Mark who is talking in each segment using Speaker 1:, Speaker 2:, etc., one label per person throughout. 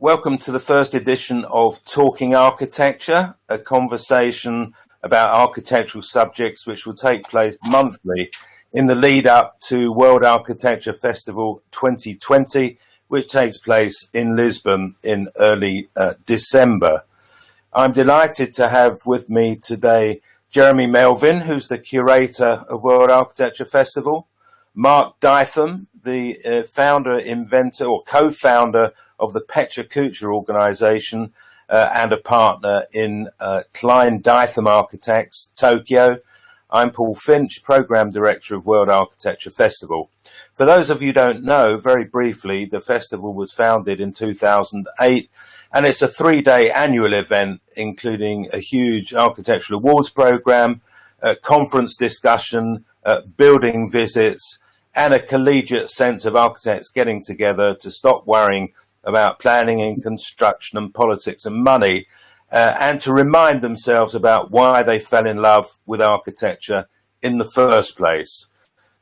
Speaker 1: Welcome to the first edition of Talking Architecture, a conversation about architectural subjects which will take place monthly in the lead up to World Architecture Festival 2020, which takes place in Lisbon in early December. I'm delighted to have with me today Jeremy Melvin, who's the curator of World Architecture Festival, Mark Dytham, the founder, inventor or co-founder of the PechaKucha organisation and a partner in Klein Dytham Architects, Tokyo. I'm Paul Finch, Programme Director of World Architecture Festival. For those of you who don't know, very briefly, the festival was founded in 2008 and it's a 3-day annual event including a huge architectural awards programme, conference discussion, building visits and a collegiate sense of architects getting together to stop worrying about planning and construction and politics and money, and to remind themselves about why they fell in love with architecture in the first place.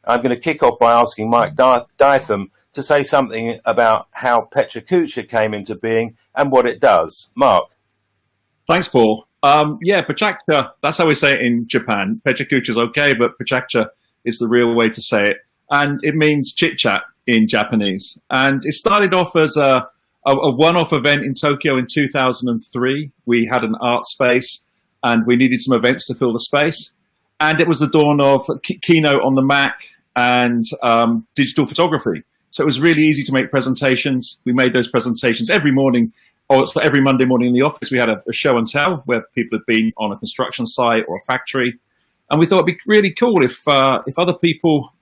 Speaker 1: I'm going to kick off by asking Mike Dytham to say something about how PechaKucha came into being and what it does. Mark.
Speaker 2: Thanks, Paul. PechaKucha, that's how we say it in Japan. PechaKucha is okay, but PechaKucha is the real way to say it. And it means chit-chat in Japanese. And it started off as a one-off event in Tokyo in 2003. We had an art space and we needed some events to fill the space. And it was the dawn of Keynote on the Mac and digital photography. So it was really easy to make presentations. We made those presentations every morning, or so every Monday morning in the office. We had a show and tell where people had been on a construction site or a factory. And we thought it'd be really cool if other people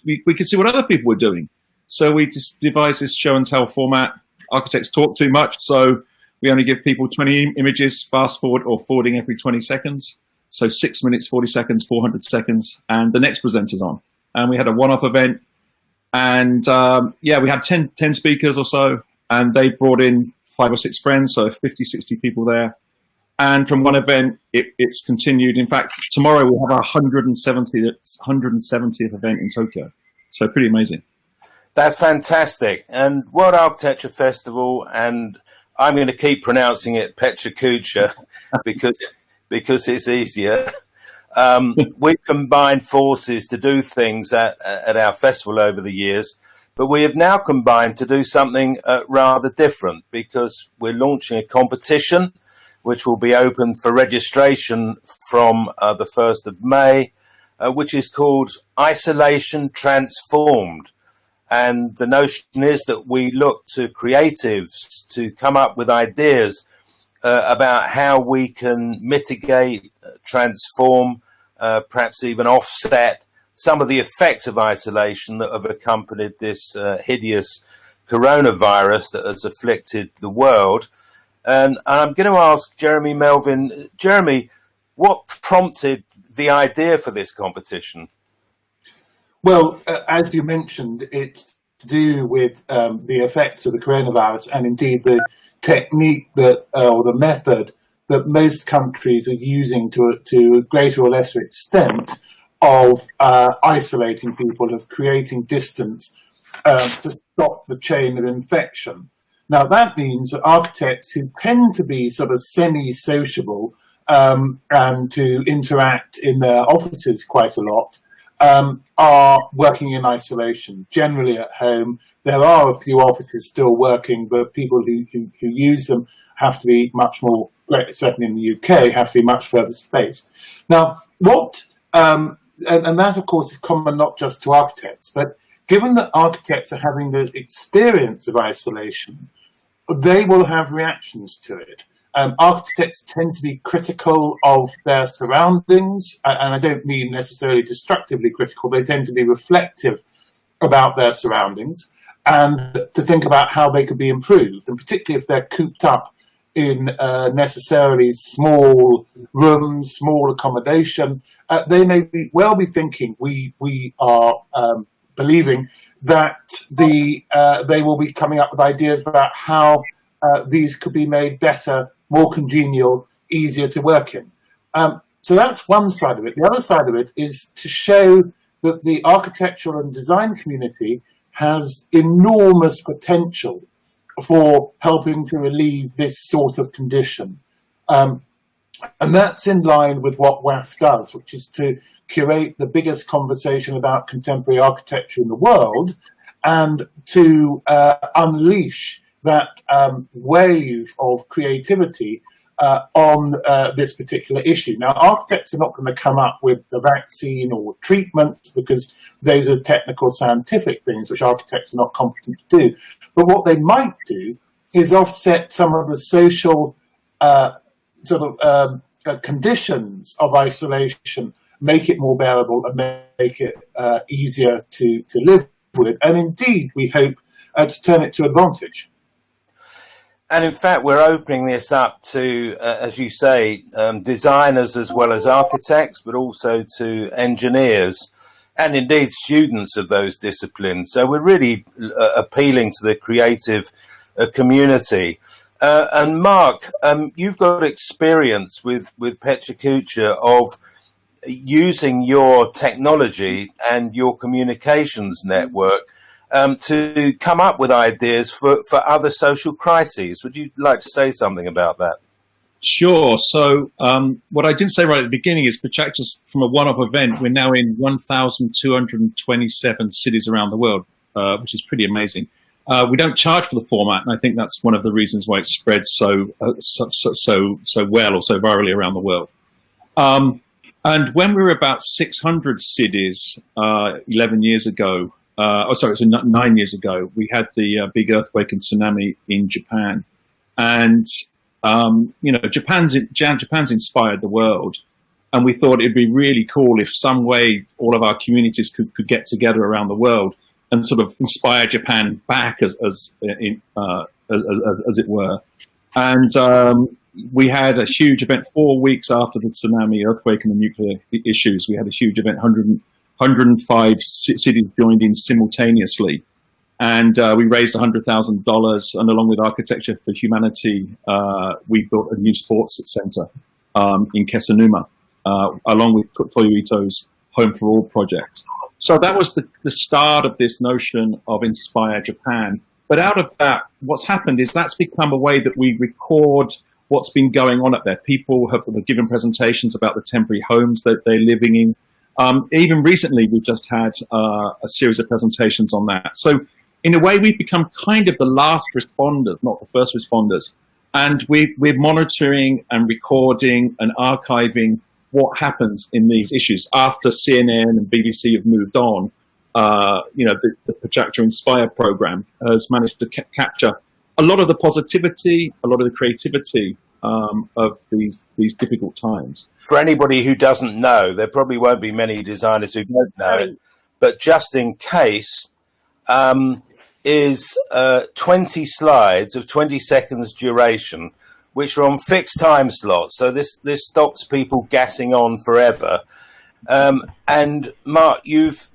Speaker 2: we could see what other people were doing. So we just devised this show and tell format. Architects talk too much, so we only give people 20 images, fast forward or forwarding every 20 seconds. So 6 minutes, 40 seconds, 400 seconds, and the next presenter's on. And we had a one-off event, and we had 10 speakers or so, and they brought in 5 or 6 friends, so 50, 60 people there. And from one event, it's continued. In fact, tomorrow we'll have our 170th event in Tokyo. So pretty amazing.
Speaker 1: That's fantastic. And World Architecture Festival, and I'm going to keep pronouncing it PechaKucha because it's easier. We've combined forces to do things at our festival over the years, but we have now combined to do something rather different because we're launching a competition which will be open for registration from the 1st of May, which is called Isolation Transformed. And the notion is that we look to creatives to come up with ideas about how we can mitigate, transform, perhaps even offset some of the effects of isolation that have accompanied this hideous coronavirus that has afflicted the world. And I'm going to ask Jeremy Melvin. Jeremy, what prompted the idea for this competition?
Speaker 3: Well, as you mentioned, it's to do with the effects of the coronavirus and indeed the technique that, or the method that most countries are using to a greater or lesser extent of isolating people, of creating distance to stop the chain of infection. Now, that means that architects who tend to be sort of semi-sociable and to interact in their offices quite a lot are working in isolation, generally at home. There are a few offices still working, but people who use them have to be much more, certainly in the UK, have to be much further spaced. Now, and that, of course, is common not just to architects, but given that architects are having the experience of isolation, they will have reactions to it. Architects tend to be critical of their surroundings, and I don't mean necessarily destructively critical. They tend to be reflective about their surroundings and to think about how they could be improved, and particularly if they're cooped up in necessarily small rooms, small accommodation, they may well be thinking, we are believing that they will be coming up with ideas about how these could be made better, more congenial, easier to work in. So that's one side of it. The other side of it is to show that the architectural and design community has enormous potential for helping to relieve this sort of condition. And that's in line with what WAF does, which is to curate the biggest conversation about contemporary architecture in the world and to unleash that wave of creativity on this particular issue. Now, architects are not going to come up with the vaccine or treatments because those are technical scientific things which architects are not competent to do. But what they might do is offset some of the social conditions of isolation, make it more bearable and make it easier to live with. And indeed, we hope to turn it to advantage.
Speaker 1: And in fact, we're opening this up to, as you say, designers as well as architects, but also to engineers and indeed students of those disciplines. So we're really appealing to the creative community. And Mark, you've got experience with PechaKucha of using your technology and your communications network to come up with ideas for other social crises. Would you like to say something about that?
Speaker 2: Sure. So what I didn't say right at the beginning is PechaKucha's from a one-off event. We're now in 1,227 cities around the world, which is pretty amazing. We don't charge for the format, and I think that's one of the reasons why it spreads so well or so virally around the world. And when we were about 600 cities 11 years ago, it was 9 years ago, we had the big earthquake and tsunami in Japan. And, Japan's inspired the world. And we thought it'd be really cool if some way all of our communities could get together around the world and sort of inspire Japan back as it were. And we had a huge event 4 weeks after the tsunami, earthquake, and the nuclear issues. We had a huge event, 105 cities joined in simultaneously. And we raised $100,000. And along with Architecture for Humanity, we built a new sports center in Kesanuma, along with Toyoito's Home for All project. So that was the start of this notion of Inspire Japan. But out of that, what's happened is that's become a way that we record what's been going on up there. People have given presentations about the temporary homes that they're living in. Even recently, we've just had a series of presentations on that. So in a way, we've become kind of the last responders, not the first responders. And we're monitoring and recording and archiving what happens in these issues after CNN and BBC have moved on. The PechaKucha Inspire program has managed to capture a lot of the positivity, a lot of the creativity of these difficult times.
Speaker 1: For anybody who doesn't know, there probably won't be many designers who don't know it, but just in case, is 20 slides of 20 seconds duration, which are on fixed time slots. So this stops people gassing on forever. And Mark, you've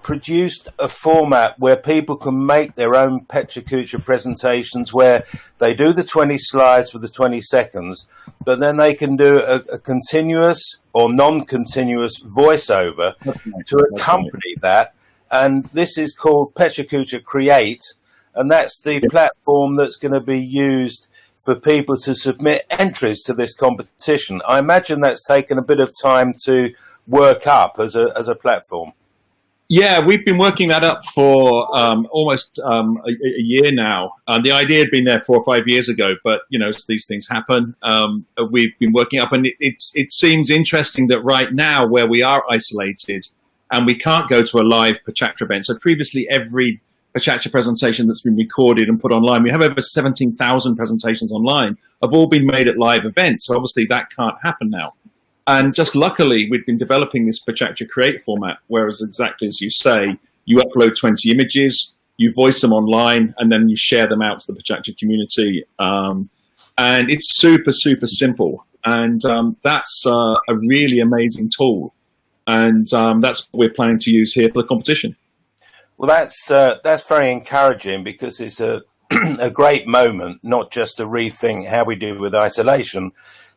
Speaker 1: produced a format where people can make their own PechaKucha presentations where they do the 20 slides for the 20 seconds, but then they can do a continuous or non-continuous voiceover to accompany that. And this is called PechaKucha Create, and that's the platform that's going to be used for people to submit entries to this competition. I imagine that's taken a bit of time to work up as a platform.
Speaker 2: Yeah, we've been working that up for almost a year now. The idea had been there 4 or 5 years ago, but as these things happen, we've been working up, and it seems interesting that right now, where we are isolated and we can't go to a live PechaKucha event. So previously, every PechaKucha presentation that's been recorded and put online, we have over 17,000 presentations online, have all been made at live events. So obviously that can't happen now. And just luckily, we've been developing this Projector Create format, whereas exactly as you say, you upload 20 images, you voice them online, and then you share them out to the PechaKucha community. And it's super, super simple. And that's a really amazing tool. And that's what we're planning to use here for the competition.
Speaker 1: Well, that's very encouraging, because it's a great moment, not just to rethink how we deal with isolation,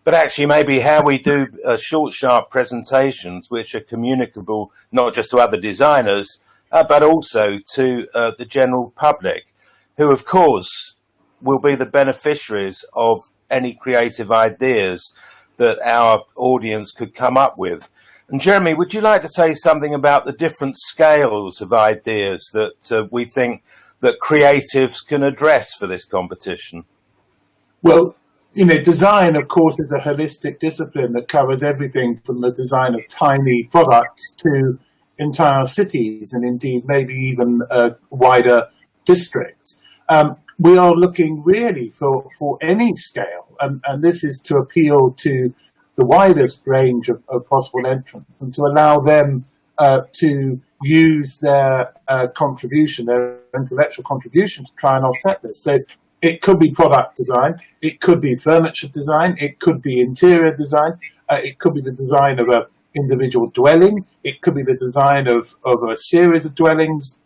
Speaker 1: but actually maybe how we do short, sharp presentations which are communicable not just to other designers, but also to the general public, who, of course, will be the beneficiaries of any creative ideas that our audience could come up with. And Jeremy, would you like to say something about the different scales of ideas that we think that creatives can address for this competition?
Speaker 3: Well, design, of course, is a holistic discipline that covers everything from the design of tiny products to entire cities and indeed maybe even wider districts. We are looking really for any scale, and this is to appeal to the widest range of possible entrants and to allow them to use their contribution, their intellectual contribution, to try and offset this. So it could be product design, it could be furniture design, it could be interior design, it could be the design of an individual dwelling, it could be the design of a series of dwellings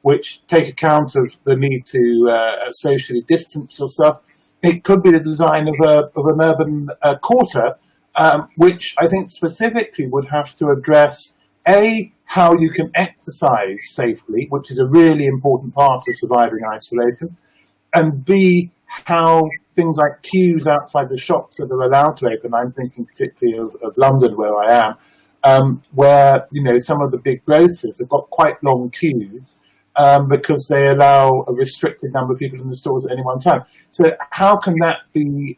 Speaker 3: which take account of the need to socially distance yourself. It could be the design of an urban quarter, which I think specifically would have to address how you can exercise safely, which is a really important part of surviving isolation, and B, how things like queues outside the shops that are allowed to open. I'm thinking particularly of London, where I am, where some of the big grocers have got quite long queues because they allow a restricted number of people in the stores at any one time. So how can that be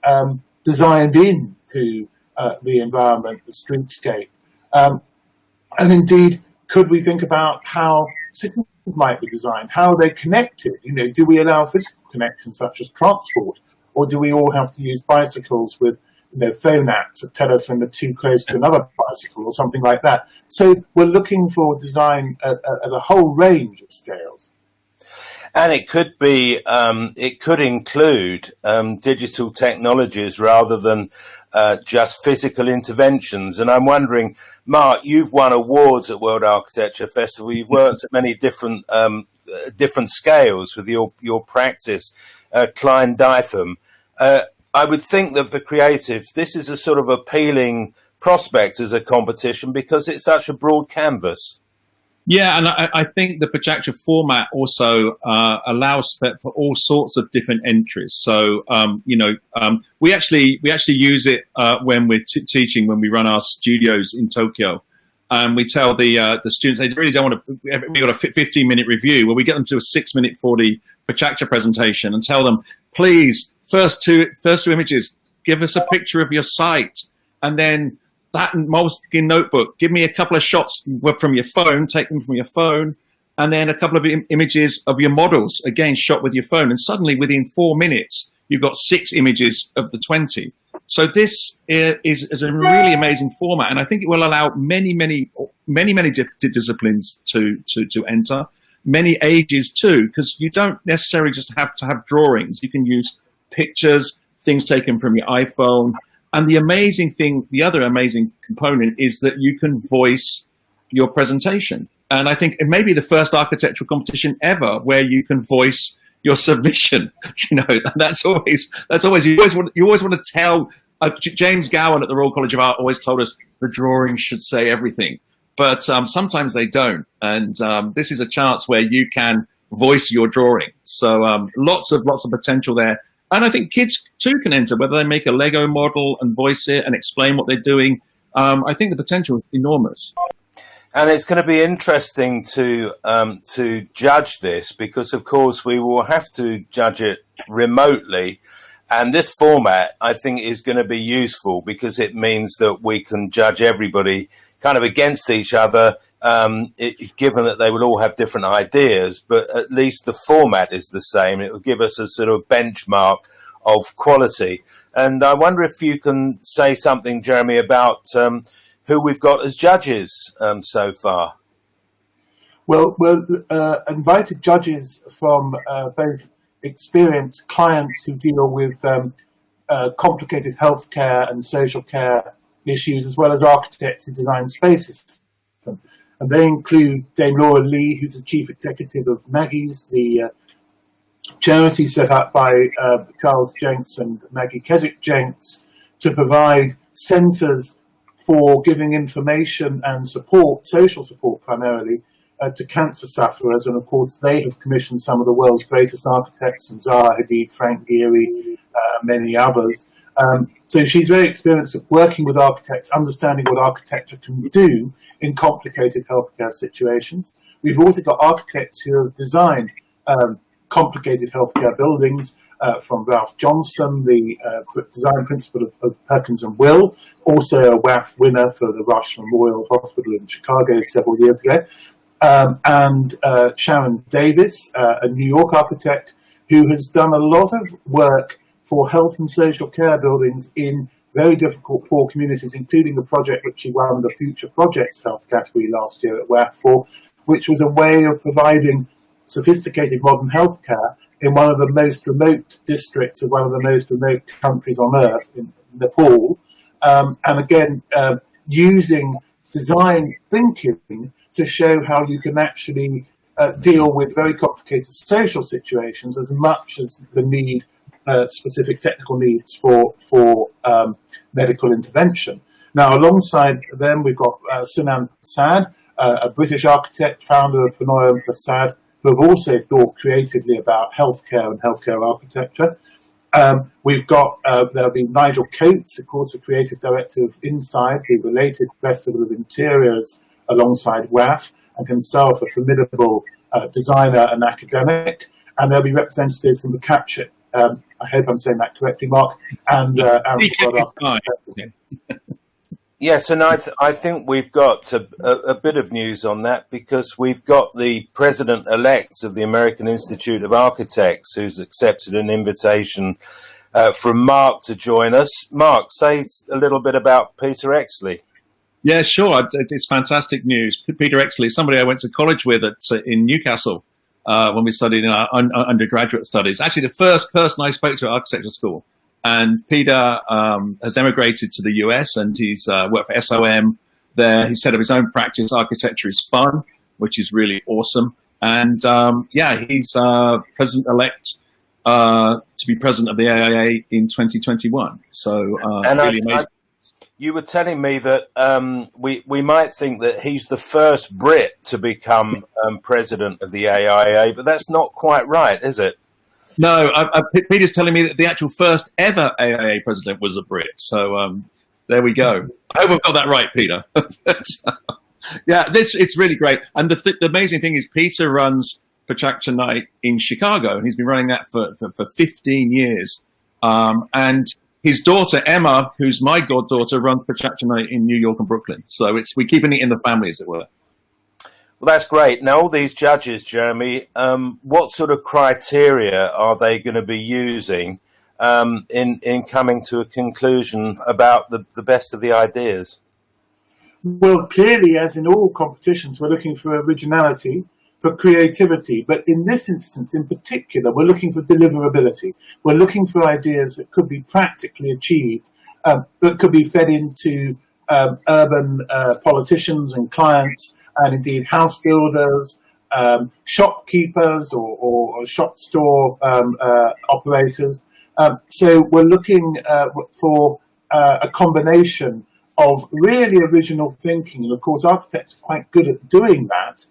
Speaker 3: designed into the environment, the streetscape? And indeed, could we think about how cities might be designed, how they're connected? Do we allow physical connections such as transport, or do we all have to use bicycles with phone apps that tell us when we're too close to another bicycle or something like that? So we're looking for design at a whole range of scales.
Speaker 1: And it could be, it could include digital technologies rather than just physical interventions. And I'm wondering, Mark, you've won awards at World Architecture Festival. You've worked at many different scales with your practice, Klein, Dytham. I would think that for creatives, this is a sort of appealing prospect as a competition because it's such a broad canvas.
Speaker 2: Yeah, and I think the PechaKucha format also allows for all sorts of different entries. So, we actually use it when we're teaching, when we run our studios in Tokyo. We tell the students they really don't want to. We got a 15-minute review where we get them to do a 6-minute for the PechaKucha presentation and tell them, please, first two images, give us a picture of your site, and then that moleskin notebook, give me a couple of shots from your phone, take them from your phone, and then a couple of images of your models, again, shot with your phone. And suddenly, within 4 minutes, you've got 6 images of the 20. So this is a really amazing format, and I think it will allow many disciplines to enter, many ages too, because you don't necessarily just have to have drawings. You can use pictures, things taken from your iPhone. And the amazing thing, the other amazing component is that you can voice your presentation. And I think it may be the first architectural competition ever where you can voice your submission. That's always you always want to tell. James Gowan at the Royal College of Art always told us the drawings should say everything, but sometimes they don't. And this is a chance where you can voice your drawing. So lots of potential there. And I think kids too can enter, whether they make a Lego model and voice it and explain what they're doing. I think the potential is enormous.
Speaker 1: And it's going to be interesting to judge this because, of course, we will have to judge it remotely. And this format, I think, is going to be useful because it means that we can judge everybody kind of against each other, given that they will all have different ideas, but at least the format is the same. It will give us a sort of benchmark of quality. And I wonder if you can say something, Jeremy, about who we've got as judges so far.
Speaker 3: Well, invited judges from both experienced clients who deal with complicated healthcare and social care issues, as well as architects who design spaces. And they include Dame Laura Lee, who's the chief executive of Maggie's, the charity set up by Charles Jenks and Maggie Keswick-Jenks to provide centres for giving information and support, social support primarily, to cancer sufferers, and of course they have commissioned some of the world's greatest architects, and Zaha Hadid, Frank Gehry, many others. So she's very experienced at working with architects, understanding what architecture can do in complicated healthcare situations. We've also got architects who have designed complicated healthcare buildings, from Ralph Johnson, the design principal of Perkins and Will, also a WAF winner for the Rush Memorial Hospital in Chicago several years ago, and Sharon Davis, a New York architect who has done a lot of work for health and social care buildings in very difficult, poor communities, including the project which she won the Future Projects Health category last year at WAF for, which was a way of providing sophisticated modern healthcare in one of the most remote districts of one of the most remote countries on earth, in Nepal, and again, using design thinking to show how you can actually deal with very complicated social situations as much as the need, specific technical needs for medical intervention. Now, alongside them, we've got Sunan Prasad, a British architect, founder of Panoya and Prasad, who have also thought creatively about healthcare and healthcare architecture. We've got, there'll be Nigel Coates, of course, a creative director of Inside, the related Festival of Interiors alongside WAF, and himself a formidable designer and academic. And there'll be representatives from PechaKucha. I hope I'm saying that correctly, Mark. And
Speaker 1: yes, and I think we've got a bit of news on that, because we've got the president-elect of the American Institute of Architects who's accepted an invitation from Mark to join us. Mark, say a little bit about Peter Exley.
Speaker 2: Yeah, sure. It's fantastic news. Peter Exley, somebody I went to college with in Newcastle when we studied in our undergraduate studies. Actually, the first person I spoke to at architecture school. And Peter has emigrated to the US, and he's worked for SOM there. He's set up his own practice. Architecture is fun, which is really awesome. And he's president-elect to be president of the AIA in 2021. So really amazing.
Speaker 1: You were telling me that we might think that he's the first Brit to become president of the AIA, but that's not quite right, is it?
Speaker 2: No, Peter's telling me that the actual first ever AIA president was a Brit. So there we go. I hope I've got that right, Peter. It's really great. And the amazing thing is Peter runs PechaKucha Night in Chicago, and he's been running that for 15 years. And his daughter, Emma, who's my goddaughter, runs PechaKucha Night in New York and Brooklyn. So we're keeping it in the family, as it were.
Speaker 1: Well, that's great. Now, all these judges, Jeremy, what sort of criteria are they going to be using in coming to a conclusion about the best of the ideas?
Speaker 3: Well, clearly, as in all competitions, we're looking for originality, for creativity. But in this instance, in particular, we're looking for deliverability. We're looking for ideas that could be practically achieved, that could be fed into urban politicians and clients, and indeed house builders, shopkeepers or shop store operators. So we're looking for a combination of really original thinking. And of course, architects are quite good at doing that,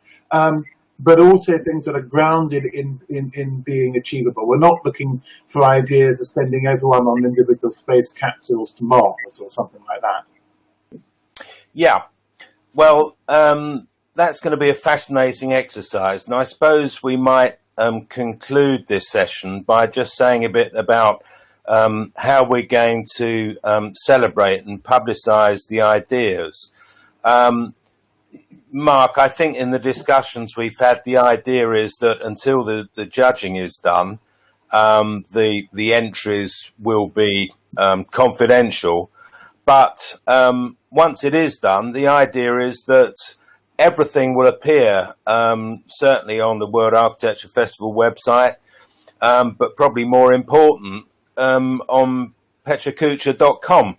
Speaker 3: but also things that are grounded in being achievable. We're not looking for ideas of sending everyone on individual space capsules to Mars or something like that.
Speaker 1: Yeah. Well, that's going to be a fascinating exercise. And I suppose we might conclude this session by just saying a bit about how we're going to celebrate and publicise the ideas. Mark, I think in the discussions we've had, the idea is that until the judging is done, the entries will be confidential. But once it is done, the idea is that everything will appear, certainly on the World Architecture Festival website, but probably more important, on PechaKucha.com.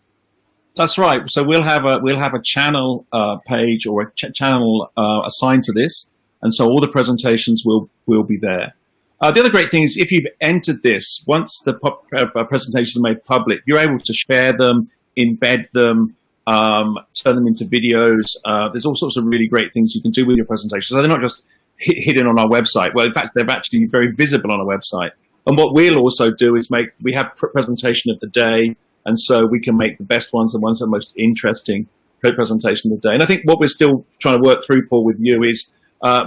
Speaker 2: That's right. So we'll have a channel page or a channel assigned to this, and so all the presentations will be there. The other great thing is if you've entered this, once the presentations are made public, you're able to share them, embed them, turn them into videos. There's all sorts of really great things you can do with your presentations. So they're not just hidden on our website. Well, in fact, they're actually very visible on our website. And what we'll also do is we have presentation of the day, and so we can make the best ones, the ones that are most interesting presentation of the day. And I think what we're still trying to work through, Paul, with you is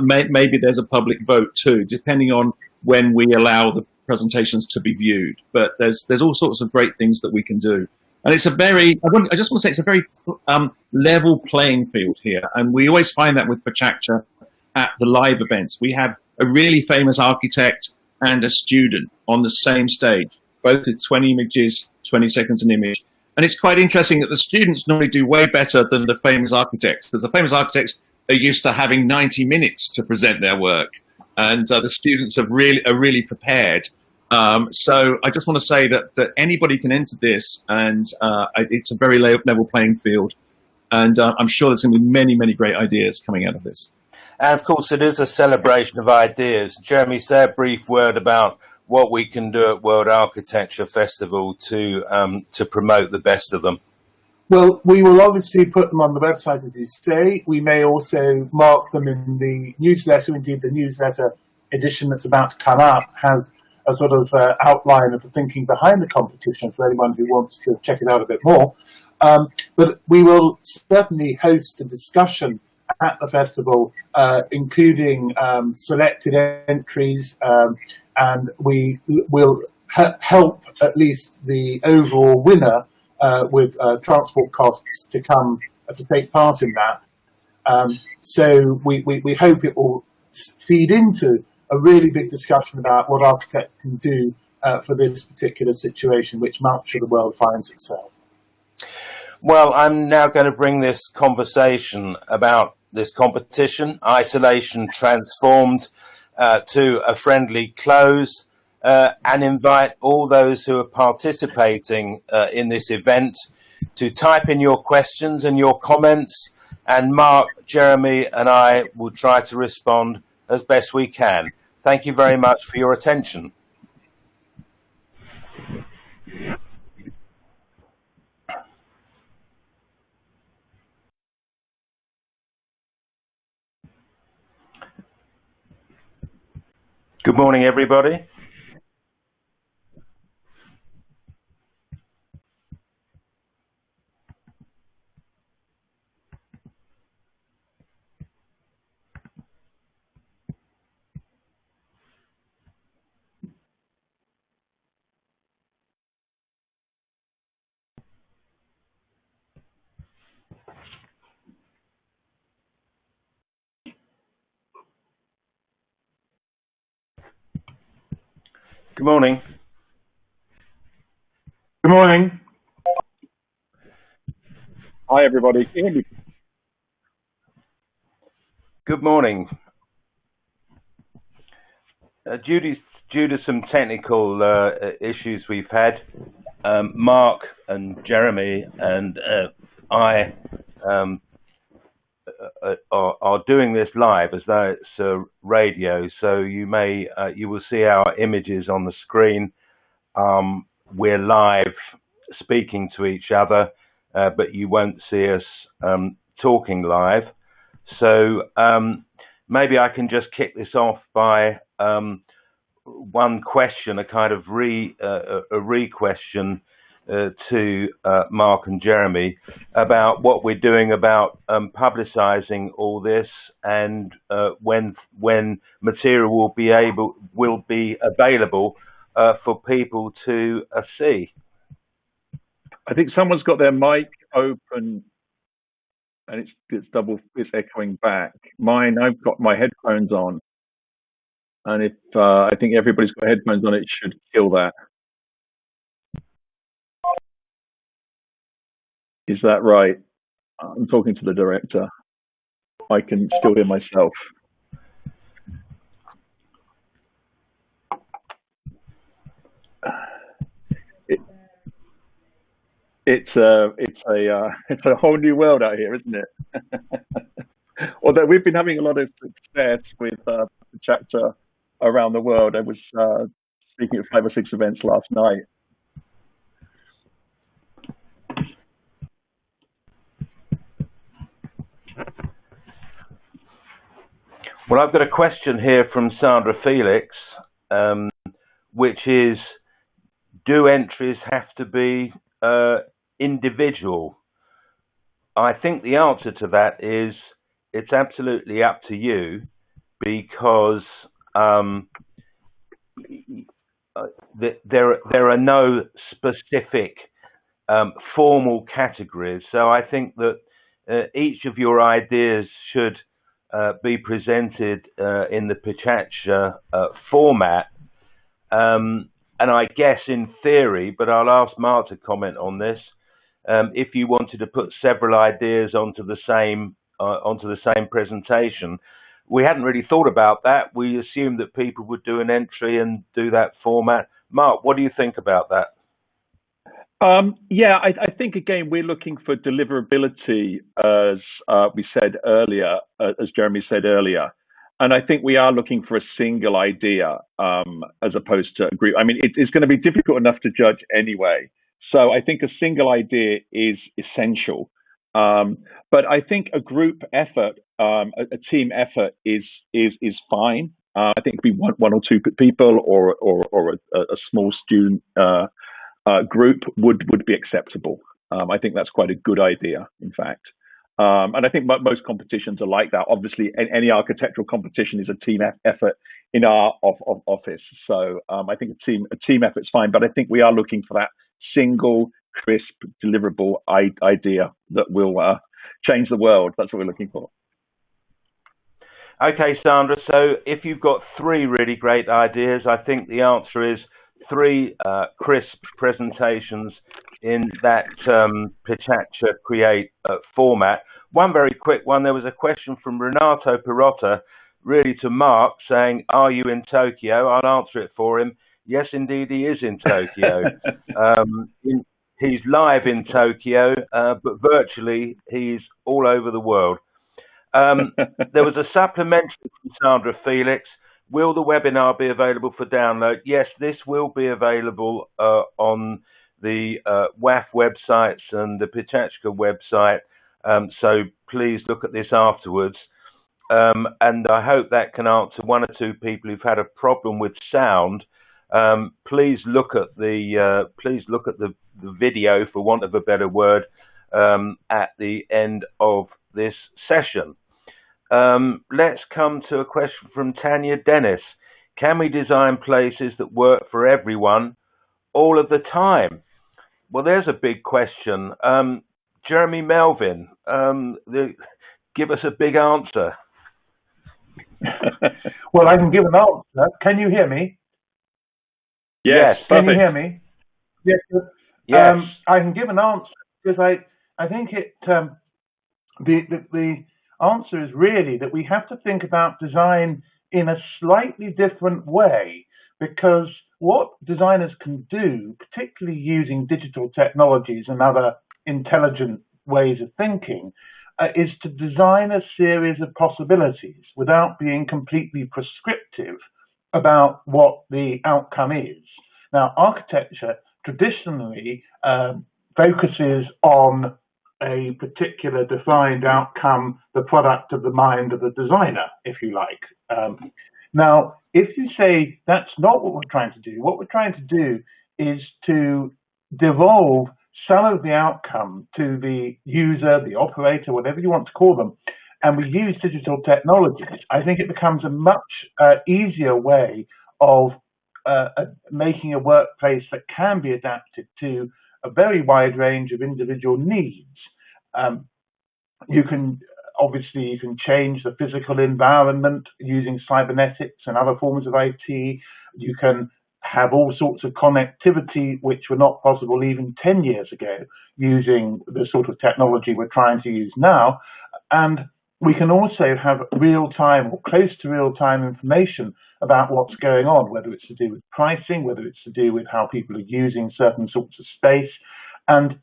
Speaker 2: maybe there's a public vote too, depending on when we allow the presentations to be viewed. But there's all sorts of great things that we can do. And it's a very, I just want to say it's a very level playing field here. And we always find that with PechaKucha at the live events. We have a really famous architect and a student on the same stage, both with 20 images, 20 seconds an image. And it's quite interesting that the students normally do way better than the famous architects, because the famous architects are used to having 90 minutes to present their work. And the students are really prepared. So I just want to say that anybody can enter this, and it's a very level playing field. And I'm sure there's going to be many great ideas coming out of this.
Speaker 1: And of course, it is a celebration of ideas. Jeremy, say a brief word about what we can do at World Architecture Festival to promote the best of them.
Speaker 3: Well, we will obviously put them on the website, as you say. We may also mark them in the newsletter. Indeed, the newsletter edition that's about to come out has a sort of outline of the thinking behind the competition for anyone who wants to check it out a bit more. But we will certainly host a discussion at the festival, including selected entries, and we will help at least the overall winner with transport costs to come to take part in that. So we hope it will feed into a really big discussion about what architects can do for this particular situation, which much of the world finds itself.
Speaker 1: Well, I'm now going to bring this conversation about this competition, Isolation Transformed, to a friendly close, and invite all those who are participating in this event to type in your questions and your comments, and Mark, Jeremy and I will try to respond as best we can. Thank you very much for your attention. Good morning, everybody. Good morning.
Speaker 3: Good morning.
Speaker 4: Hi, everybody. Can you hear me?
Speaker 1: Good morning. Due to some technical issues we've had, Mark and Jeremy and I are doing this live as though it's radio. So you will see our images on the screen. We're live speaking to each other, but you won't see us talking live. So maybe I can just kick this off by one question, a kind of re-question to Mark and Jeremy about what we're doing about publicising all this, and when material will be available for people to see.
Speaker 4: I think someone's got their mic open, and it's echoing back. Mine, I've got my headphones on, and if I think everybody's got headphones on, it should kill that. Is that right? I'm talking to the director. I can still hear myself. It's a whole new world out here, isn't it? Although we've been having a lot of success with PechaKucha around the world. I was speaking at 5 or 6 events last night.
Speaker 1: Well, I've got a question here from Sandra Felix, which is, do entries have to be individual? I think the answer to that is it's absolutely up to you, because there are no specific formal categories. So I think that each of your ideas should be presented in the PechaKucha format. And I guess in theory, but I'll ask Mark to comment on this, if you wanted to put several ideas onto the same presentation. We hadn't really thought about that. We assumed that people would do an entry and do that format. Mark, what do you think about that?
Speaker 4: Yeah, I think, again, we're looking for deliverability, as we said earlier, as Jeremy said earlier. And I think we are looking for a single idea as opposed to a group. I mean, it's going to be difficult enough to judge anyway. So I think a single idea is essential. But I think a group effort, a team effort is fine. I think it'd be one or two people or a small student group would be acceptable. I think that's quite a good idea, in fact. And I think most competitions are like that. Obviously, any architectural competition is a team effort in our office. So I think a team effort is fine. But I think we are looking for that single, crisp, deliverable idea that will change the world. That's what we're looking for.
Speaker 1: Okay, Sandra. So if you've got three really great ideas, I think the answer is three crisp presentations in that PechaKucha Create format. One very quick one. There was a question from Renato Perotta, really to Mark, saying, "Are you in Tokyo?" I'll answer it for him. Yes, indeed, he is in Tokyo. He's live in Tokyo, but virtually he's all over the world. There was a supplementary from Sandra Felix. Will the webinar be available for download? Yes, this will be available on the WAF websites and the PechaKucha website. So please look at this afterwards. And I hope that can answer one or two people who've had a problem with sound. Please look at the video, for want of a better word, at the end of this session. Let's come to a question from Tanya Dennis. Can we design places that work for everyone all of the time? Well, there's a big question. Jeremy, Melvin, give us a big answer.
Speaker 3: Well, I can give an answer. Can you hear me?
Speaker 1: Yes.
Speaker 3: Can you hear me? Yes.
Speaker 1: Yes.
Speaker 3: I can give an answer because I think the answer is really that we have to think about design in a slightly different way, because what designers can do, particularly using digital technologies and other intelligent ways of thinking, is to design a series of possibilities without being completely prescriptive about what the outcome is. Now, architecture traditionally focuses on a particular defined outcome, the product of the mind of the designer, if you like. Now, if you say that's not what we're trying to do, what we're trying to do is to devolve some of the outcome to the user, the operator, whatever you want to call them, and we use digital technologies, I think it becomes a much easier way of making a workplace that can be adapted to a very wide range of individual needs. You can change the physical environment using cybernetics and other forms of IT. You can have all sorts of connectivity which were not possible even 10 years ago using the sort of technology we're trying to use now. And we can also have real-time or close to real-time information about what's going on, whether it's to do with pricing, whether it's to do with how people are using certain sorts of space. And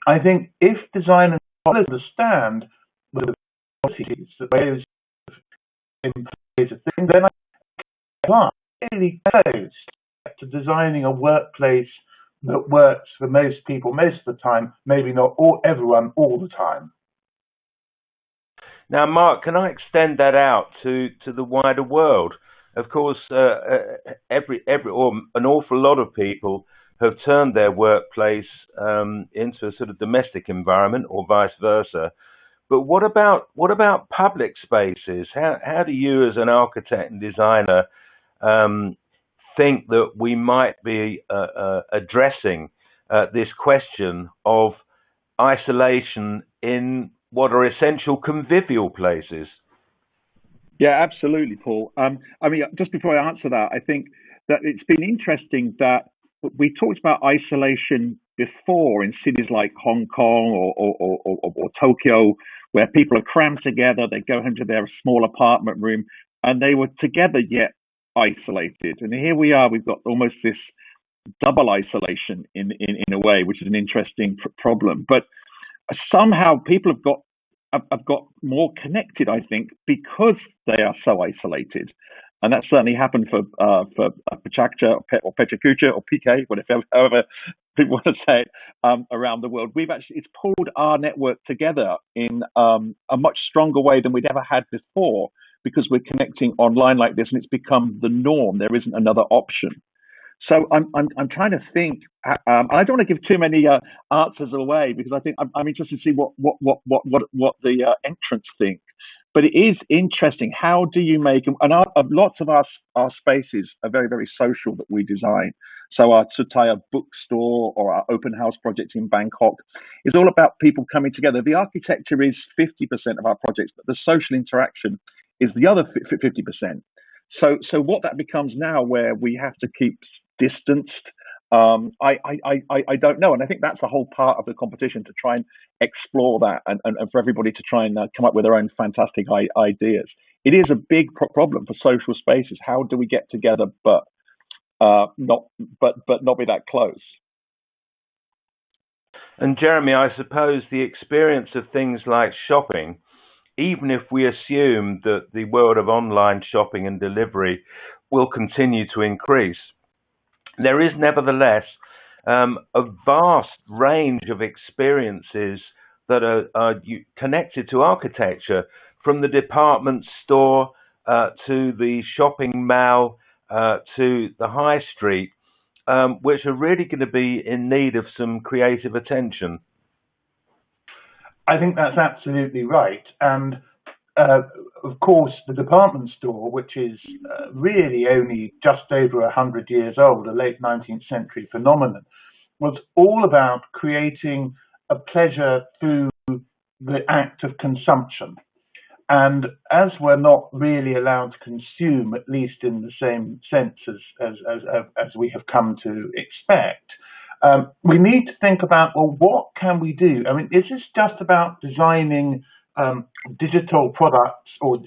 Speaker 3: I think if designers understand the qualities, the ways in place of things, then I are really close to designing a workplace that works for most people most of the time, maybe not everyone all the time.
Speaker 1: Now, Mark, can I extend that out to the wider world? Of course, an awful lot of people have turned their workplace into a sort of domestic environment, or vice versa. But what about public spaces? How do you, as an architect and designer, think that we might be addressing this question of isolation in what are essential convivial places?
Speaker 4: Yeah, absolutely, Paul. I mean, just before I answer that, I think that it's been interesting that we talked about isolation before in cities like Hong Kong or Tokyo, where people are crammed together. They go home to their small apartment room, and they were together yet isolated. And here we are. We've got almost this double isolation in a way, which is an interesting problem. But somehow people have got more connected, I think, because they are so isolated. And that certainly happened for PechaKucha or PechaKucha or PK, whatever, however people want to say it, around the world. It's pulled our network together in a much stronger way than we'd ever had before, because we're connecting online like this, and it's become the norm. There isn't another option. So I'm trying to think. I don't want to give too many answers away, because I think I'm interested to see what the entrants think. But it is interesting. How do you make, and lots of our spaces are very, very social that we design. So our Tsutaya bookstore or our open house project in Bangkok is all about people coming together. The architecture is 50% of our projects, but the social interaction is the other 50%. So what that becomes now, where we have to keep distanced, I don't know. And I think that's a whole part of the competition, to try and explore that, and for everybody to try and come up with their own fantastic ideas. It is a big problem for social spaces. How do we get together but not be that close?
Speaker 1: And Jeremy, I suppose the experience of things like shopping, even if we assume that the world of online shopping and delivery will continue to increase, there is nevertheless a vast range of experiences that are connected to architecture, from the department store to the shopping mall to the high street, which are really going to be in need of some creative attention.
Speaker 3: I think that's absolutely right. And of course, the department store, which is really only just over 100 years old, a late 19th century phenomenon, was all about creating a pleasure through the act of consumption. And as we're not really allowed to consume, at least in the same sense as we have come to expect, we need to think about, well, what can we do? I mean, is this just about designing digital products, or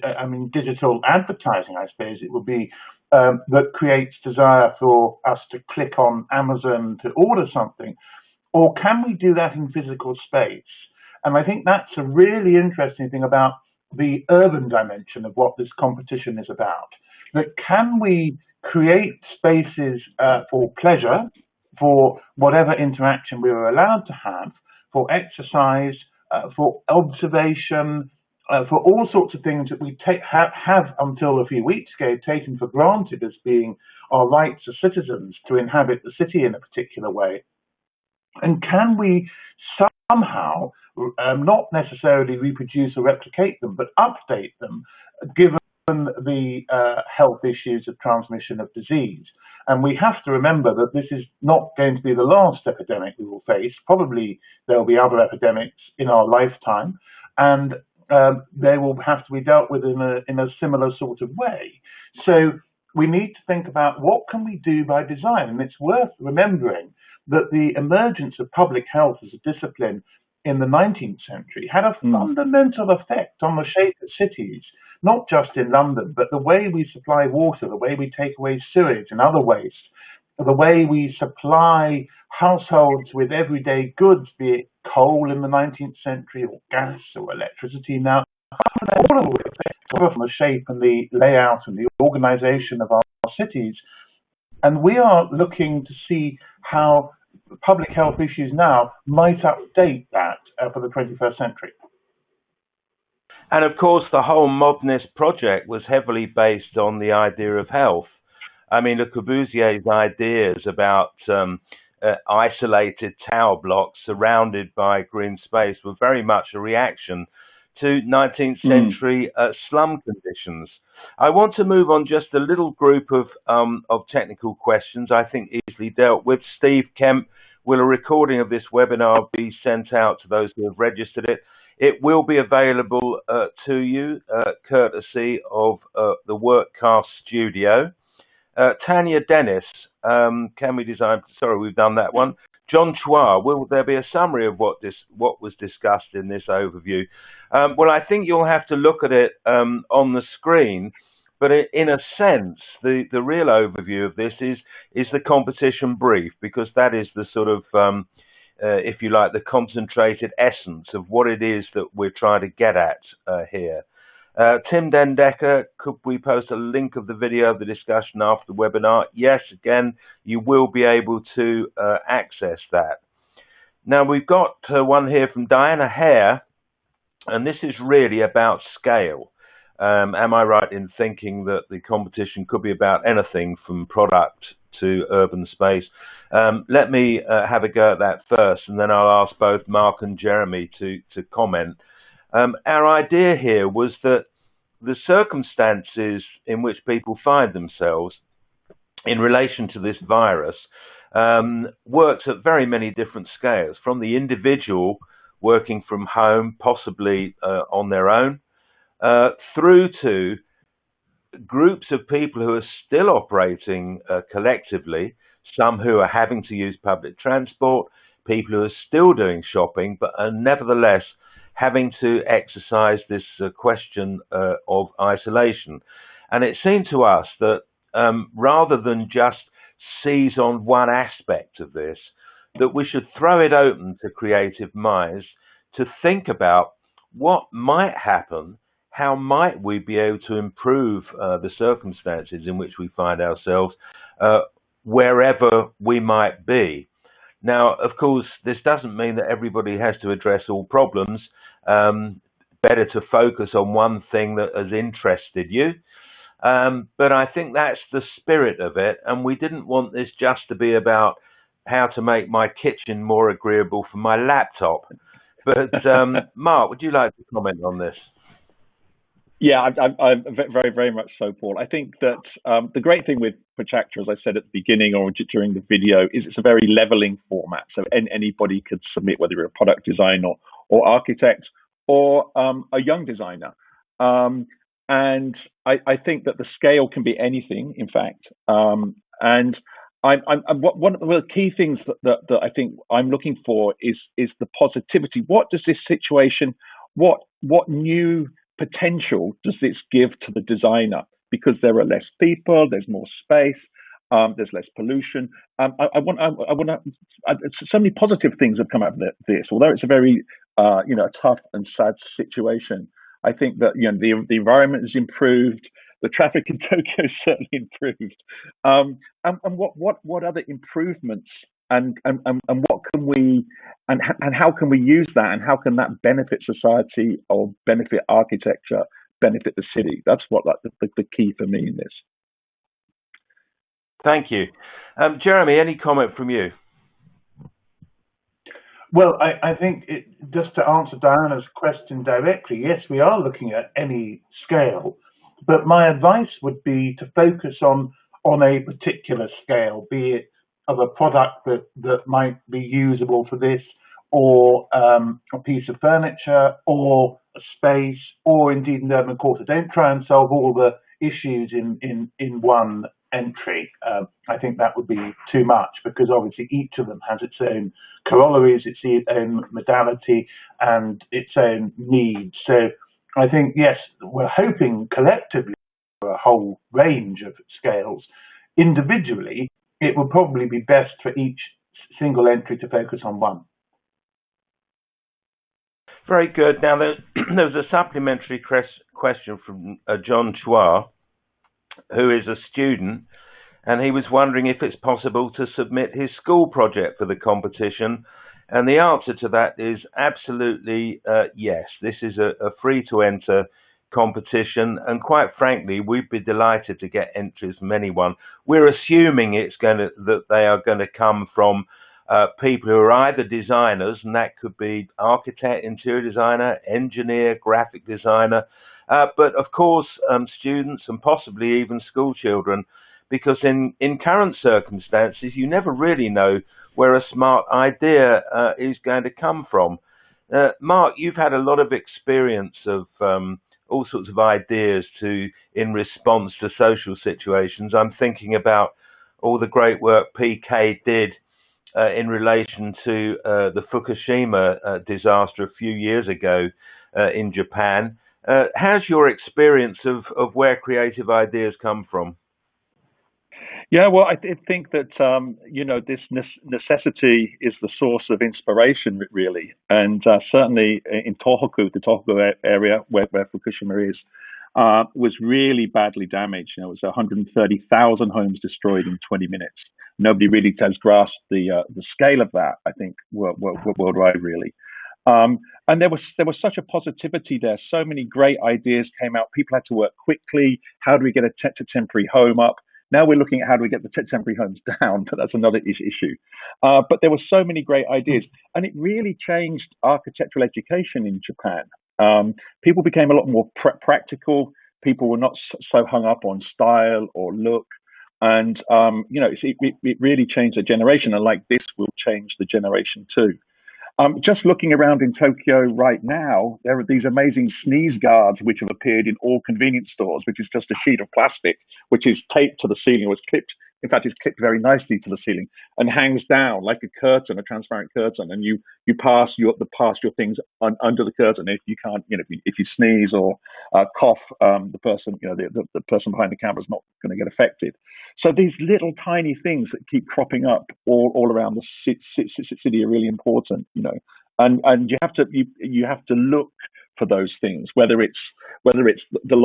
Speaker 3: digital advertising, I suppose it would be, that creates desire for us to click on Amazon to order something? Or can we do that in physical space? And I think that's a really interesting thing about the urban dimension of what this competition is about. That can we create spaces for pleasure, for whatever interaction we are allowed to have, for exercise, for observation, for all sorts of things that we have until a few weeks ago taken for granted as being our rights as citizens to inhabit the city in a particular way. And can we somehow not necessarily reproduce or replicate them, but update them, given the health issues of transmission of disease? And we have to remember that this is not going to be the last epidemic we will face. Probably there will be other epidemics in our lifetime, and they will have to be dealt with in a similar sort of way. So we need to think about, what can we do by design? And it's worth remembering that the emergence of public health as a discipline in the 19th century had a fundamental effect on the shape of cities, not just in London, but the way we supply water, the way we take away sewage and other waste, the way we supply households with everyday goods, be it coal in the 19th century or gas or electricity now, all of which from the shape and the layout and the organization of our cities. And we are looking to see how public health issues now might update that for the 21st century.
Speaker 1: And of course, the whole modernist project was heavily based on the idea of health. I mean, Le Corbusier's ideas about isolated tower blocks surrounded by green space were very much a reaction to 19th century slum conditions. I want to move on just a little group of technical questions I think easily dealt with. Steve Kemp, will a recording of this webinar be sent out to those who have registered it? It will be available to you, courtesy of the Workcast Studio. Tanya Dennis, can we design? Sorry, we've done that one. John Chua, will there be a summary of what was discussed in this overview? Well, I think you'll have to look at it on the screen, but in a sense, the real overview of this is the competition brief, because that is the sort of if you like, the concentrated essence of what it is that we're trying to get at here. Tim Dendecker, could we post a link of the video of the discussion after the webinar? Yes, again, you will be able to access that. Now, we've got one here from Diana Hare, and this is really about scale. Am I right in thinking that the competition could be about anything from product to urban space? Let me have a go at that first, and then I'll ask both Mark and Jeremy to comment. Our idea here was that the circumstances in which people find themselves in relation to this virus works at very many different scales, from the individual working from home, possibly on their own, through to groups of people who are still operating collectively, some who are having to use public transport, people who are still doing shopping, but are nevertheless having to exercise this question of isolation. And it seemed to us that rather than just seize on one aspect of this, that we should throw it open to creative minds to think about what might happen, how might we be able to improve the circumstances in which we find ourselves wherever we might be. Now, of course, this doesn't mean that everybody has to address all problems. Better to focus on one thing that has interested you. But I think that's the spirit of it. And we didn't want this just to be about how to make my kitchen more agreeable for my laptop. But Mark, would you like to comment on this?
Speaker 4: Yeah, I very, very much so, Paul. I think that the great thing with PechaKucha, as I said at the beginning or during the video, is it's a very leveling format. So anybody could submit, whether you're a product designer or architect or a young designer. And I think that the scale can be anything, in fact. And one of the key things that I think I'm looking for is the positivity. What does this situation, what new potential does this give to the designer? Because there are less people, there's more space, there's less pollution. I want so many positive things have come out of this. Although it's a very tough and sad situation, I think that the environment has improved. The traffic in Tokyo has certainly improved. And what other improvements and what can we and how can we use that, and how can that benefit society or benefit architecture, benefit the city? That's what the key for me in this.
Speaker 1: Thank you. Jeremy, any comment from you?
Speaker 3: Well, I think just to answer Diana's question directly, yes, we are looking at any scale, but my advice would be to focus on a particular scale, be it of a product that might be usable for this, or a piece of furniture, or a space, or indeed an urban quarter. Don't try and solve all the issues in one entry. I think that would be too much, because obviously each of them has its own corollaries, its own modality, and its own needs. So I think, yes, we're hoping collectively for a whole range of scales. Individually, it will probably be best for each single entry to focus on one.
Speaker 1: Very good. Now, there was a supplementary question from John Chua, who is a student, and he was wondering if it's possible to submit his school project for the competition. And the answer to that is absolutely yes. This is a free-to-enter competition, and quite frankly, we'd be delighted to get entries from anyone. We're assuming that they are going to come from people who are either designers, and that could be architect, interior designer, engineer, graphic designer, but of course students and possibly even school children, because in current circumstances you never really know where a smart idea is going to come from. Mark, you've had a lot of experience of all sorts of ideas in response to social situations. I'm thinking about all the great work PK did in relation to the Fukushima disaster a few years ago in Japan. How's your experience of where creative ideas come from?
Speaker 4: Yeah, well, I think that, this necessity is the source of inspiration, really. And certainly in Tohoku, the Tohoku area where Fukushima is, was really badly damaged. It was 130,000 homes destroyed in 20 minutes. Nobody really has grasped the scale of that, I think, worldwide, really. And there was such a positivity there. So many great ideas came out. People had to work quickly. How do we get a temporary home up? Now we're looking at how do we get the temporary homes down, but that's another issue. But there were so many great ideas, and it really changed architectural education in Japan. People became a lot more practical. People were not so hung up on style or look. And, it really changed the generation, and like this will change the generation too. Just looking around in Tokyo right now, there are these amazing sneeze guards which have appeared in all convenience stores, which is just a sheet of plastic which is taped to the ceiling, or it's clipped. In fact, it's clipped very nicely to the ceiling and hangs down like a curtain, a transparent curtain, and you pass your things under the curtain. If you can't, if you sneeze or cough, the person, the person behind the camera is not going to get affected. So these little tiny things that keep cropping up all around the city are really important, and you have to look for those things, whether it's the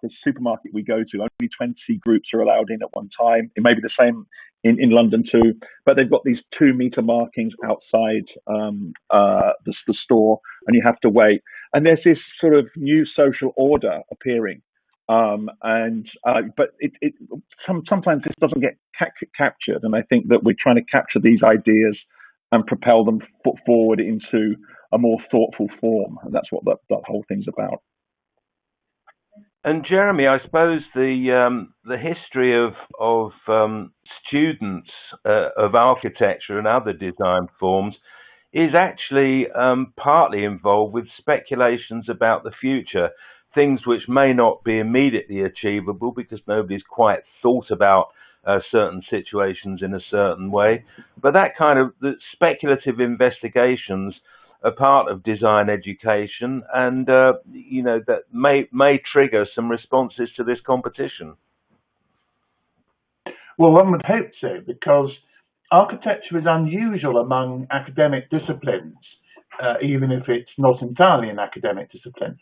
Speaker 4: the supermarket we go to, only 20 groups are allowed in at one time. It may be the same in London too, but they've got these 2-meter markings outside the store, and you have to wait. And there's this sort of new social order appearing. But sometimes this doesn't get captured, and I think that we're trying to capture these ideas and propel them forward into a more thoughtful form, and that's what that whole thing's about.
Speaker 1: And Jeremy, I suppose the history of students of architecture and other design forms is actually partly involved with speculations about the future, things which may not be immediately achievable because nobody's quite thought about certain situations in a certain way. But that kind of the speculative investigations are part of design education, and that may trigger some responses to this competition.
Speaker 3: Well, one would hope so, because architecture is unusual among academic disciplines, even if it's not entirely an academic discipline,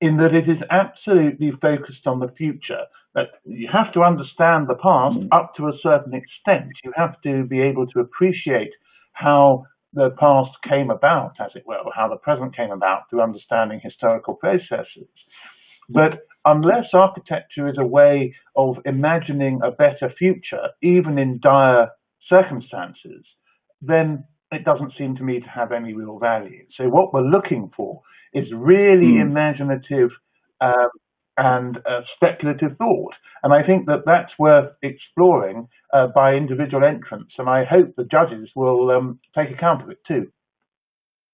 Speaker 3: in that it is absolutely focused on the future. That you have to understand the past up to a certain extent. You have to be able to appreciate how the past came about, as it were, or how the present came about, through understanding historical processes. But unless architecture is a way of imagining a better future, even in dire circumstances, then it doesn't seem to me to have any real value. So what we're looking for is really imaginative and speculative thought. And I think that that's worth exploring by individual entrants. And I hope the judges will take account of it too.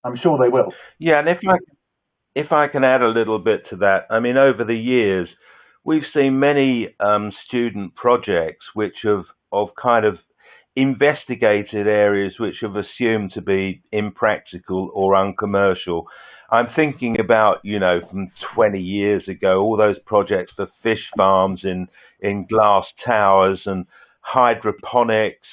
Speaker 3: I'm sure they will.
Speaker 1: Yeah, and if I can add a little bit to that, I mean, over the years, we've seen many student projects which have kind of investigated areas which have assumed to be impractical or uncommercial. I'm thinking about, from 20 years ago, all those projects for fish farms in glass towers and hydroponics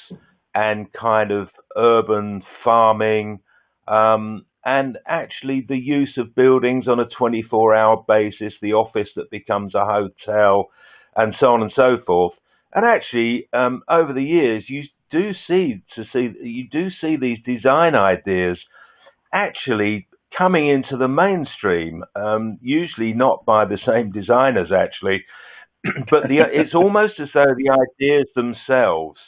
Speaker 1: and kind of urban farming, and actually the use of buildings on a 24-hour basis, the office that becomes a hotel, and so on and so forth. And actually, over the years, you do see these design ideas actually coming into the mainstream, usually not by the same designers actually, but it's almost as though the ideas themselves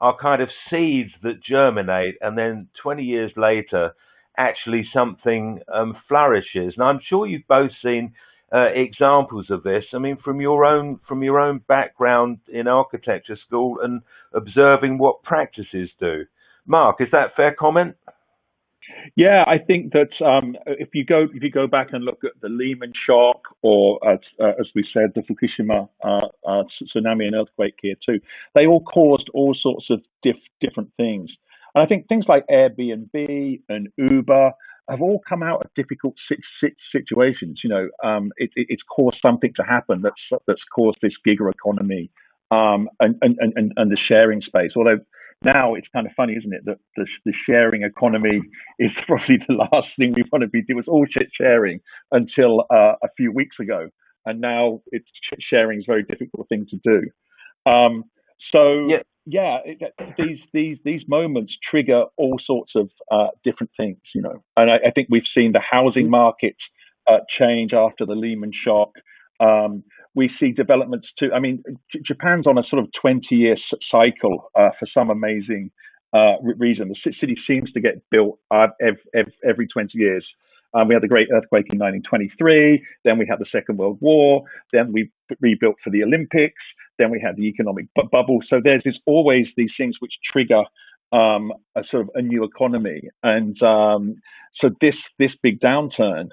Speaker 1: are kind of seeds that germinate, and then 20 years later, actually something flourishes. And I'm sure you've both seen examples of this. I mean, from your own background in architecture school and observing what practices do. Mark, is that a fair comment?
Speaker 4: Yeah, I think that if you go back and look at the Lehman shock, or as we said, the Fukushima tsunami and earthquake here too, they all caused all sorts of different things. And I think things like Airbnb and Uber have all come out of difficult situations. It's caused something to happen that's caused this gigger economy and the sharing space. Although now it's kind of funny, isn't it, that the sharing economy is probably the last thing we want to be doing. It was all sharing until a few weeks ago, and now sharing is a very difficult thing to do. These moments trigger all sorts of different things, and I think we've seen the housing market change after the Lehman shock. We see developments too. I mean, Japan's on a sort of 20-year cycle for some amazing reason. The city seems to get built every 20 years. We had the great earthquake in 1923, then we had the Second World War, then we rebuilt for the Olympics, then we had the economic bubble. So there's always these things which trigger a sort of a new economy. And so this big downturn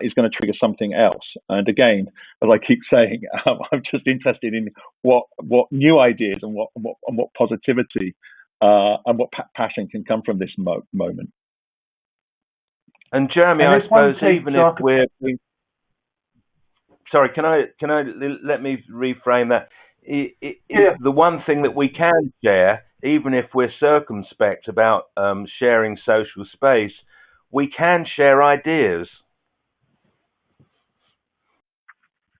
Speaker 4: is going to trigger something else. And again, as I keep saying, I'm just interested in what new ideas and what positivity and what passion can come from this moment.
Speaker 1: And Jeremy, I suppose even if we're sorry, can I let me reframe that? The one thing that we can share, even if we're circumspect about sharing social space, we can share ideas.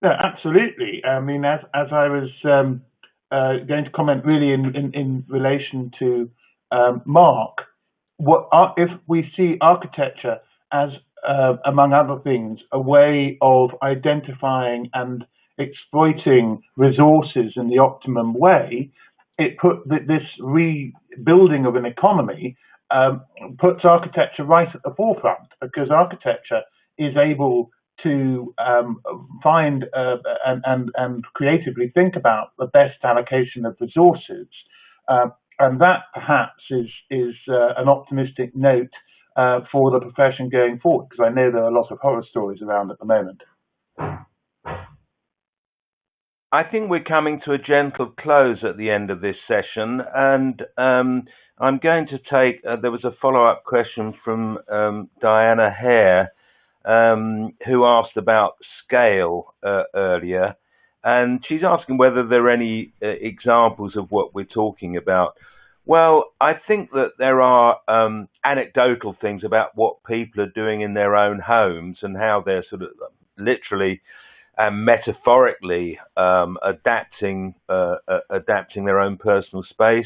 Speaker 3: No, absolutely. I mean, as I was going to comment really in relation to Mark, if we see architecture as, among other things, a way of identifying and exploiting resources in the optimum way, it put this rebuilding of an economy puts architecture right at the forefront, because architecture is able to find and creatively think about the best allocation of resources, and that perhaps is an optimistic note for the profession going forward, because I know there are a lot of horror stories around at the moment.
Speaker 1: I think we're coming to a gentle close at the end of this session, and I'm going to take, there was a follow-up question from Diana Hare, who asked about scale earlier, and she's asking whether there are any examples of what we're talking about. Well, I think that there are anecdotal things about what people are doing in their own homes and how they're sort of literally and metaphorically adapting their own personal space.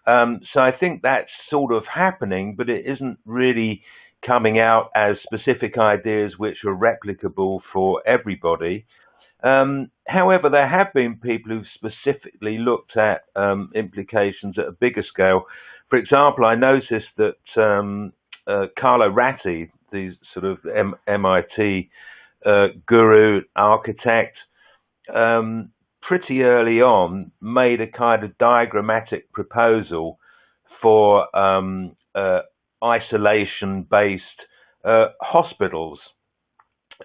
Speaker 1: So I think that's sort of happening, but it isn't really coming out as specific ideas which are replicable for everybody. However, there have been people who've specifically looked at implications at a bigger scale. For example, I noticed that Carlo Ratti, the sort of MIT guru architect, pretty early on made a kind of diagrammatic proposal for isolation-based hospitals.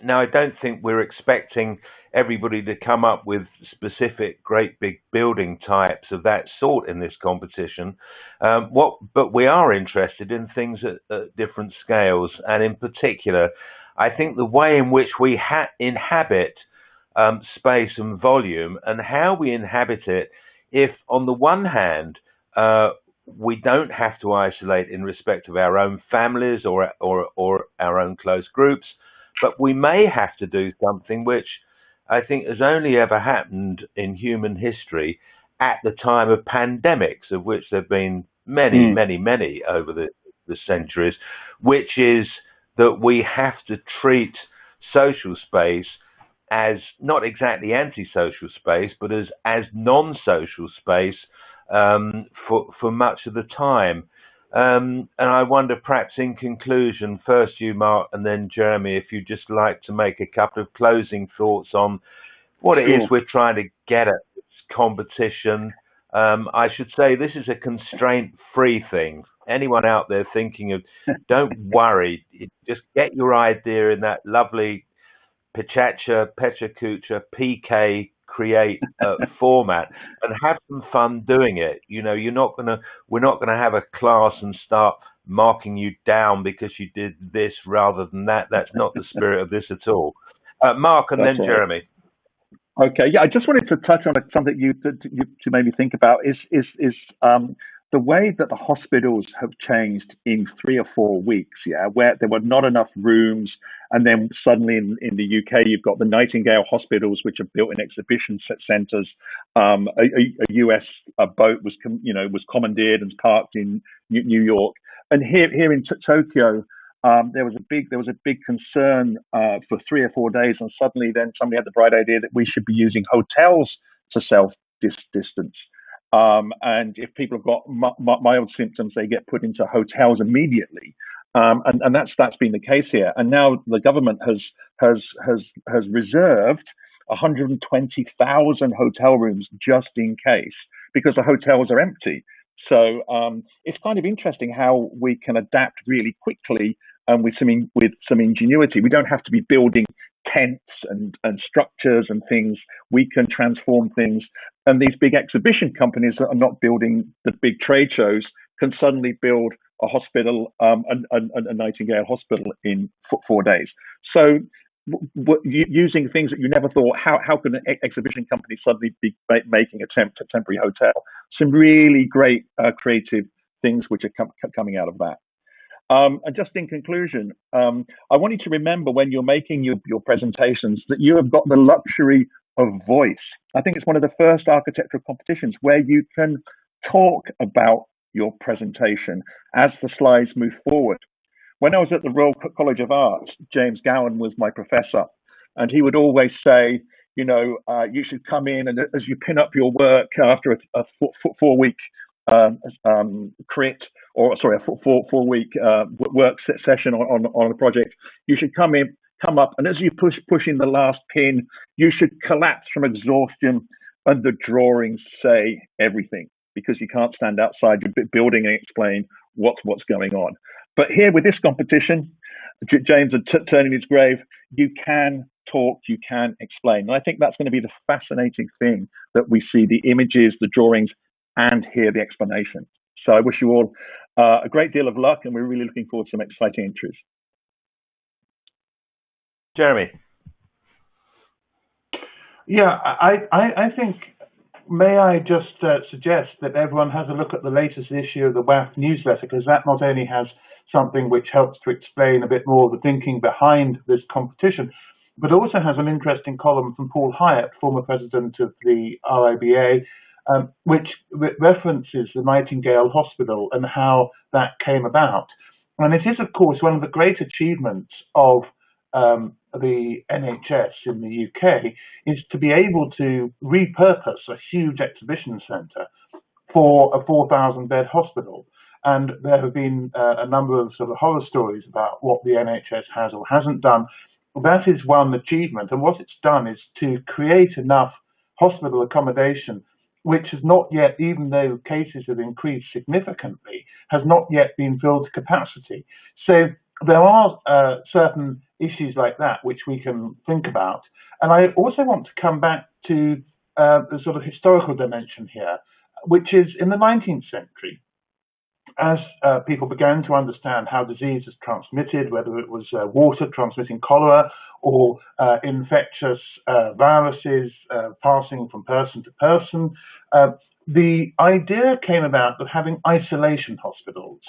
Speaker 1: Now, I don't think we're expecting everybody to come up with specific great big building types of that sort in this competition. But we are interested in things at different scales, and in particular, I think the way in which we inhabit space and volume, and how we inhabit it, if on the one hand we don't have to isolate in respect of our own families or our own close groups, but we may have to do something which I think has only ever happened in human history, at the time of pandemics, of which there have been many over the centuries, which is that we have to treat social space as not exactly antisocial space, but as non-social space for much of the time. And I wonder, perhaps in conclusion, first you, Mark, and then Jeremy, if you'd just like to make a couple of closing thoughts on what it is we're trying to get at this competition. I should say this is a constraint-free thing. Anyone out there thinking of, don't worry, just get your idea in that lovely PechaKucha, PK Create format and have some fun doing it. You know, we're not gonna have a class and start marking you down because you did this rather than that. That's not the spirit of this at all. Mark and then Jeremy.
Speaker 4: Okay, yeah, I just wanted to touch on something you made me think about is the way that the hospitals have changed in 3 or 4 weeks, where there were not enough rooms, and then suddenly in the UK you've got the Nightingale hospitals, which are built in exhibition centres. A US boat was commandeered and parked in New York, and here in Tokyo. There was a big concern for 3 or 4 days, and suddenly then somebody had the bright idea that we should be using hotels to self-distance. And if people have got mild symptoms, they get put into hotels immediately. And that's been the case here. And now the government has reserved 120,000 hotel rooms just in case, because the hotels are empty. So it's kind of interesting how we can adapt really quickly and with some ingenuity. We don't have to be building tents and structures and things. We can transform things. And these big exhibition companies that are not building the big trade shows can suddenly build a hospital, a Nightingale hospital in 4 days. So using things that you never thought, how can an exhibition company suddenly be making a temporary hotel? Some really great creative things which are coming out of that. And just in conclusion, I want you to remember when you're making your presentations that you have got the luxury of voice. I think it's one of the first architectural competitions where you can talk about your presentation as the slides move forward. When I was at the Royal College of Art, James Gowan was my professor, and he would always say, you should come in and as you pin up your work after a 4-week crit, or sorry, a 4-week work session on a project, you should come up, and as you push in the last pin, you should collapse from exhaustion, and the drawings say everything, because you can't stand outside your building and explain what's going on. But here with this competition, James had turned in his grave, you can talk, you can explain. And I think that's going to be the fascinating thing, that we see the images, the drawings, and hear the explanation. So I wish you all a great deal of luck, and we're really looking forward to some exciting entries.
Speaker 1: Jeremy.
Speaker 3: Yeah, I think, may I just suggest that everyone has a look at the latest issue of the WAF newsletter, because that not only has something which helps to explain a bit more of the thinking behind this competition, but also has an interesting column from Paul Hyatt, former president of the RIBA, which references the Nightingale Hospital and how that came about. And it is, of course, one of the great achievements of the NHS in the UK is to be able to repurpose a huge exhibition centre for a 4,000-bed hospital. And there have been a number of sort of horror stories about what the NHS has or hasn't done. That is one achievement. And what it's done is to create enough hospital accommodation, which has not yet, even though cases have increased significantly, has not yet been filled to capacity. So there are certain issues like that which we can think about. And I also want to come back to the sort of historical dimension here, which is in the 19th century, as people began to understand how disease is transmitted, whether it was water transmitting cholera or infectious viruses passing from person to person, the idea came about of having isolation hospitals.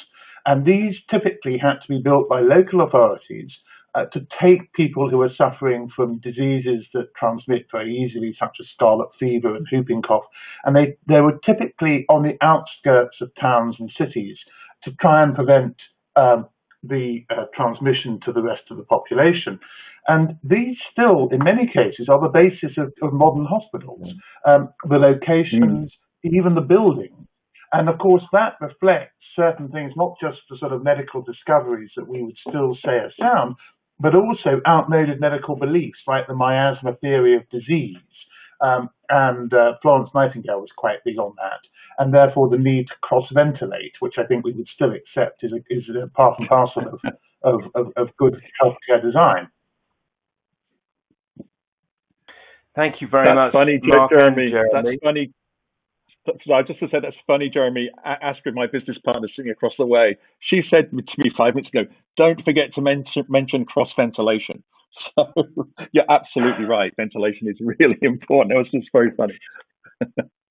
Speaker 3: And these typically had to be built by local authorities to take people who are suffering from diseases that transmit very easily, such as scarlet fever and whooping cough, and they were typically on the outskirts of towns and cities to try and prevent the transmission to the rest of the population. And these still, in many cases, are the basis of modern hospitals, the locations, even the buildings. And of course, that reflects certain things, not just the sort of medical discoveries that we would still say are sound, but also outmoded medical beliefs, like the miasma theory of disease. And Florence Nightingale was quite big on that. And therefore, the need to cross-ventilate, which I think we would still accept is a part and parcel of good healthcare design.
Speaker 1: Thank you very much.
Speaker 4: Funny,
Speaker 1: Mark
Speaker 4: Jeremy.
Speaker 1: Jeremy.
Speaker 4: That's funny. I just said that's funny, Jeremy. Astrid, my business partner, sitting across the way, she said to me 5 minutes ago, "Don't forget to mention cross ventilation." So you're absolutely right. Ventilation is really important. That was just very funny.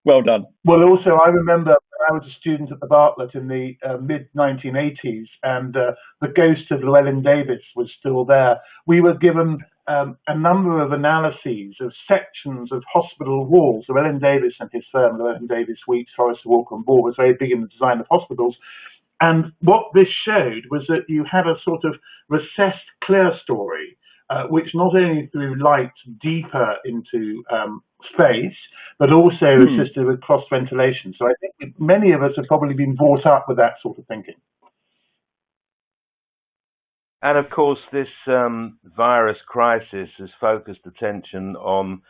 Speaker 4: Well done.
Speaker 3: Well, also, I remember when I was a student at the Bartlett in the mid-1980s, and the ghost of Llewellyn Davis was still there. We were given a number of analyses of sections of hospital walls. Llewellyn Davis and his firm, Llewellyn Davis, Weeks, Forrester, Walker and Ball, was very big in the design of hospitals. And what this showed was that you had a sort of recessed clerestory, which not only threw light deeper into space, but also assisted with cross ventilation. So I think many of us have probably been brought up with that sort of thinking.
Speaker 1: And of course, this virus crisis has focused attention on,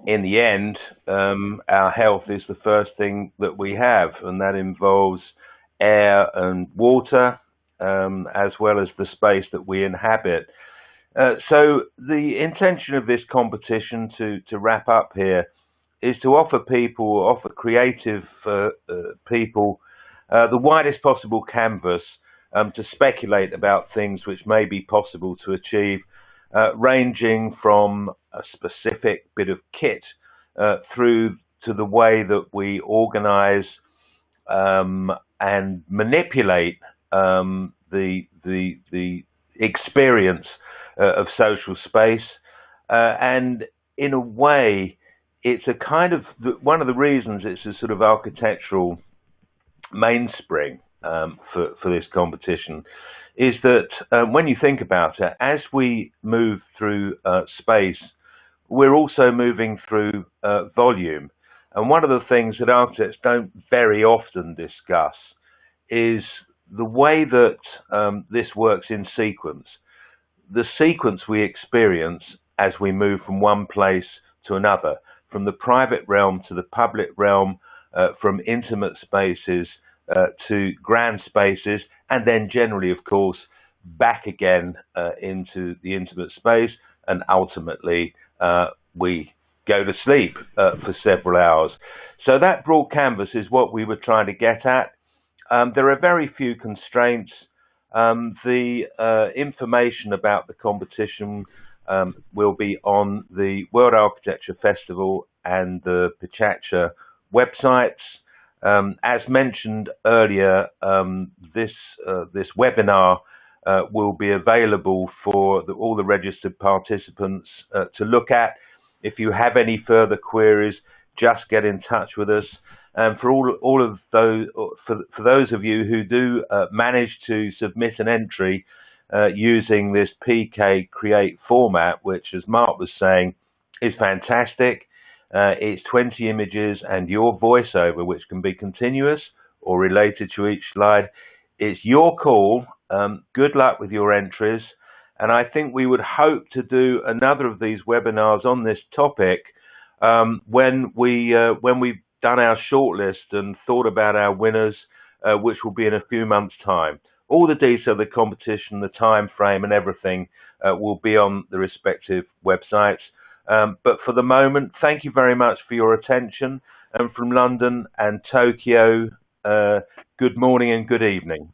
Speaker 1: in the end, our health is the first thing that we have, and that involves air and water, as well as the space that we inhabit. So the intention of this competition, to wrap up here, is to offer creative people the widest possible canvas to speculate about things which may be possible to achieve, ranging from a specific bit of kit through to the way that we organize and manipulate the experience of social space. And in a way, it's a kind of, one of the reasons it's a sort of architectural mainspring for this competition is that when you think about it, as we move through space, we're also moving through volume. And one of the things that architects don't very often discuss is the way that this works in sequence. The sequence we experience as we move from one place to another, from the private realm to the public realm, from intimate spaces to grand spaces, and then generally, of course, back again into the intimate space, and ultimately we go to sleep for several hours. So that broad canvas is what we were trying to get at. There are very few constraints. The information about the competition will be on the World Architecture Festival and the PechaKucha websites. As mentioned earlier, this webinar will be available for all the registered participants to look at. If you have any further queries, just get in touch with us. And for all of those, for those of you who do manage to submit an entry using this PechaKucha format, which, as Mark was saying, is fantastic. It's 20 images and your voiceover, which can be continuous or related to each slide. It's your call. Good luck with your entries. And I think we would hope to do another of these webinars on this topic when we've done our shortlist and thought about our winners, which will be in a few months' time. All the details of the competition, the time frame and everything will be on the respective websites. But for the moment, thank you very much for your attention. And from London and Tokyo, good morning and good evening.